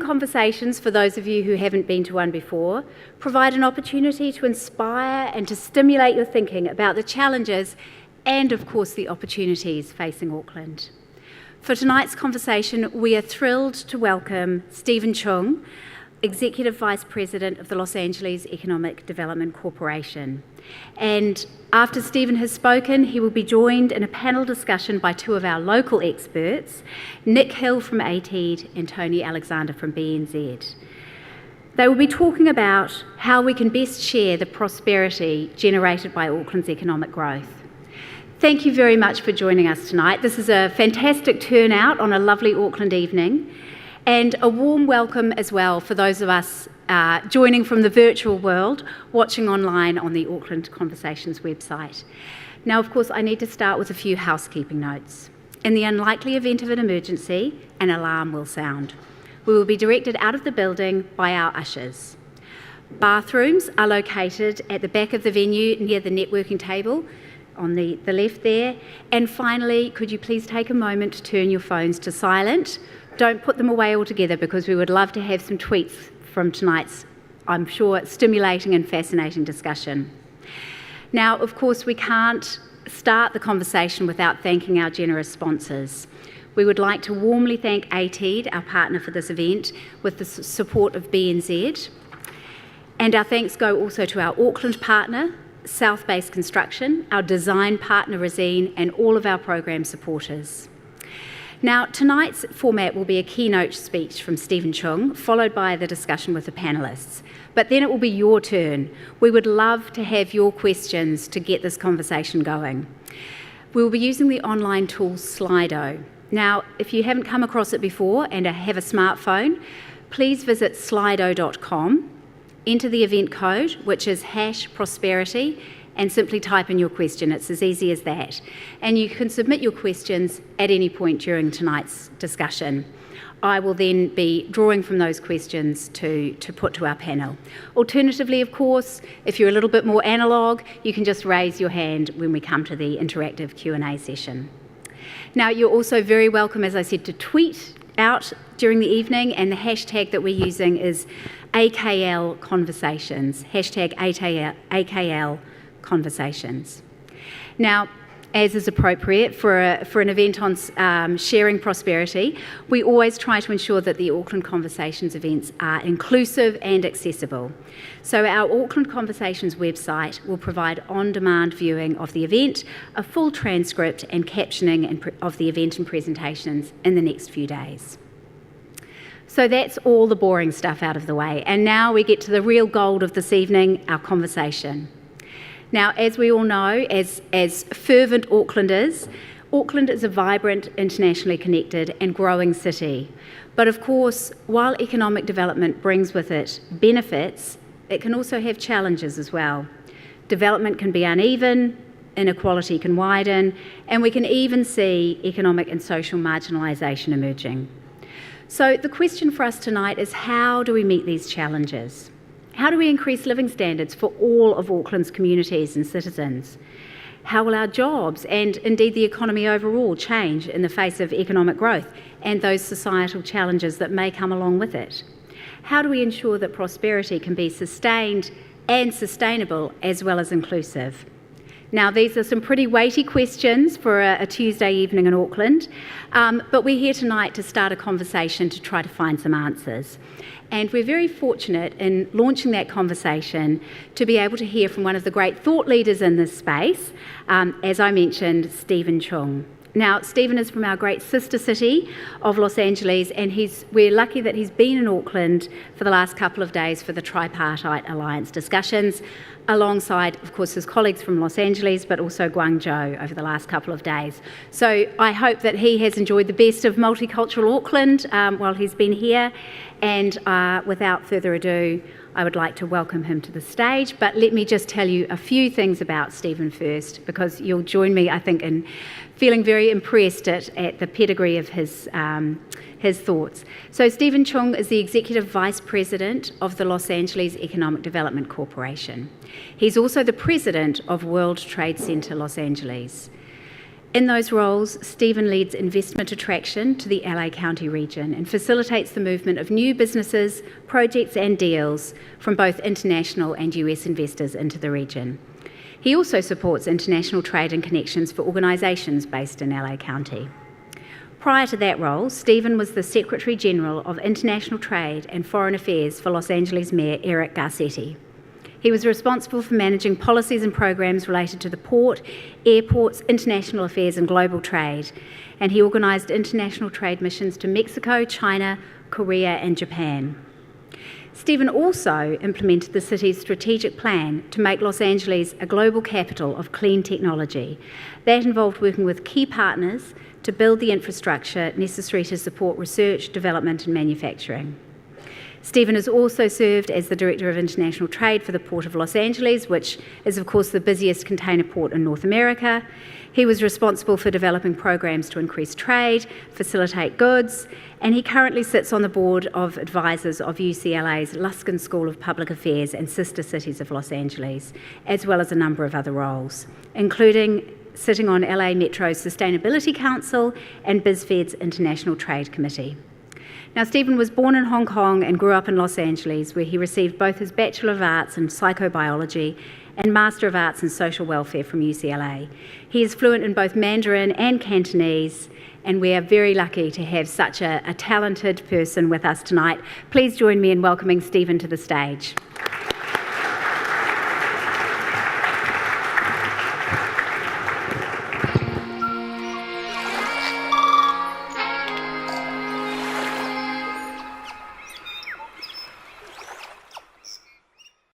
Conversations, for those of you who haven't been to one before, provide an opportunity to inspire and to stimulate your thinking about the challenges and, of course, the opportunities facing Auckland. For tonight's conversation, we are thrilled to welcome Stephen Chung, Executive Vice President of the Los Angeles Economic Development Corporation. And after Stephen has spoken, he will be joined in a panel discussion by two of our local experts, Nick Hill from ATED and Tony Alexander from BNZ. They will be talking about how we can best share the prosperity generated by Auckland's economic growth. Thank you very much for joining us tonight. This is a fantastic turnout on a lovely Auckland evening, and a warm welcome as well for those of us joining from the virtual world, watching online on the Auckland Conversations website. Now, of course, I need to start with a few housekeeping notes. In the unlikely event of an emergency, an alarm will sound. We will be directed out of the building by our ushers. Bathrooms are located at the back of the venue near the networking table on the left there. And finally, could you please take a moment to turn your phones to silent? Don't put them away altogether, because we would love to have some tweets from tonight's, I'm sure, stimulating and fascinating discussion. Now, of course, we can't start the conversation without thanking our generous sponsors. We would like to warmly thank ATED, our partner for this event, with the support of BNZ. And our thanks go also to our Auckland partner, South Base Construction, our design partner, Resine, and all of our program supporters. Now, tonight's format will be a keynote speech from Stephen Chung, followed by the discussion with the panellists. But then it will be your turn. We would love to have your questions to get this conversation going. We will be using the online tool Slido. Now, if you haven't come across it before and have a smartphone, please visit slido.com, enter the event code, which is #prosperity, and simply type in your question. It's as easy as that. And you can submit your questions at any point during tonight's discussion. I will then be drawing from those questions to put to our panel. Alternatively, of course, if you're a little bit more analogue, you can just raise your hand when we come to the interactive Q&A session. Now, you're also very welcome, as I said, to tweet out during the evening, and the hashtag that we're using is AKL Conversations, hashtag AKL Conversations. Now, as is appropriate for an event on sharing prosperity, we always try to ensure that the Auckland Conversations events are inclusive and accessible. So our Auckland Conversations website will provide on-demand viewing of the event, a full transcript and captioning of the event and presentations in the next few days. So that's all the boring stuff out of the way, and now we get to the real gold of this evening, our conversation. Now, as we all know, as fervent Aucklanders, Auckland is a vibrant, internationally connected and growing city. But of course, while economic development brings with it benefits, it can also have challenges as well. Development can be uneven, inequality can widen, and we can even see economic and social marginalisation emerging. So the question for us tonight is, how do we meet these challenges? How do we increase living standards for all of Auckland's communities and citizens? How will our jobs and indeed the economy overall change in the face of economic growth and those societal challenges that may come along with it? How do we ensure that prosperity can be sustained and sustainable as well as inclusive? Now, these are some pretty weighty questions for a Tuesday evening in Auckland, but we're here tonight to start a conversation to try to find some answers. And we're very fortunate in launching that conversation to be able to hear from one of the great thought leaders in this space, as I mentioned, Stephen Chung. Now, Stephen is from our great sister city of Los Angeles, and we're lucky that he's been in Auckland for the last couple of days for the Tripartite Alliance discussions, alongside, of course, his colleagues from Los Angeles, but also Guangzhou over the last couple of days. So I hope that he has enjoyed the best of multicultural Auckland while he's been here. And without further ado, I would like to welcome him to the stage. But let me just tell you a few things about Stephen first, because you'll join me, I think, in feeling very impressed at the pedigree of his thoughts. So Stephen Chung is the Executive Vice President of the Los Angeles Economic Development Corporation. He's also the President of World Trade Center Los Angeles. In those roles, Stephen leads investment attraction to the LA County region and facilitates the movement of new businesses, projects and deals from both international and US investors into the region. He also supports international trade and connections for organisations based in LA County. Prior to that role, Stephen was the Secretary General of International Trade and Foreign Affairs for Los Angeles Mayor Eric Garcetti. He was responsible for managing policies and programs related to the port, airports, international affairs and global trade, and he organised international trade missions to Mexico, China, Korea and Japan. Stephen also implemented the city's strategic plan to make Los Angeles a global capital of clean technology. That involved working with key partners to build the infrastructure necessary to support research, development and manufacturing. Stephen has also served as the Director of International Trade for the Port of Los Angeles, which is of course the busiest container port in North America. He was responsible for developing programs to increase trade, facilitate goods, and he currently sits on the board of advisors of UCLA's Luskin School of Public Affairs and sister cities of Los Angeles, as well as a number of other roles, including sitting on LA Metro's Sustainability Council and BizFed's International Trade Committee. Now, Stephen was born in Hong Kong and grew up in Los Angeles, where he received both his Bachelor of Arts in Psychobiology and Master of Arts in Social Welfare from UCLA. He is fluent in both Mandarin and Cantonese, and we are very lucky to have such a talented person with us tonight. Please join me in welcoming Stephen to the stage.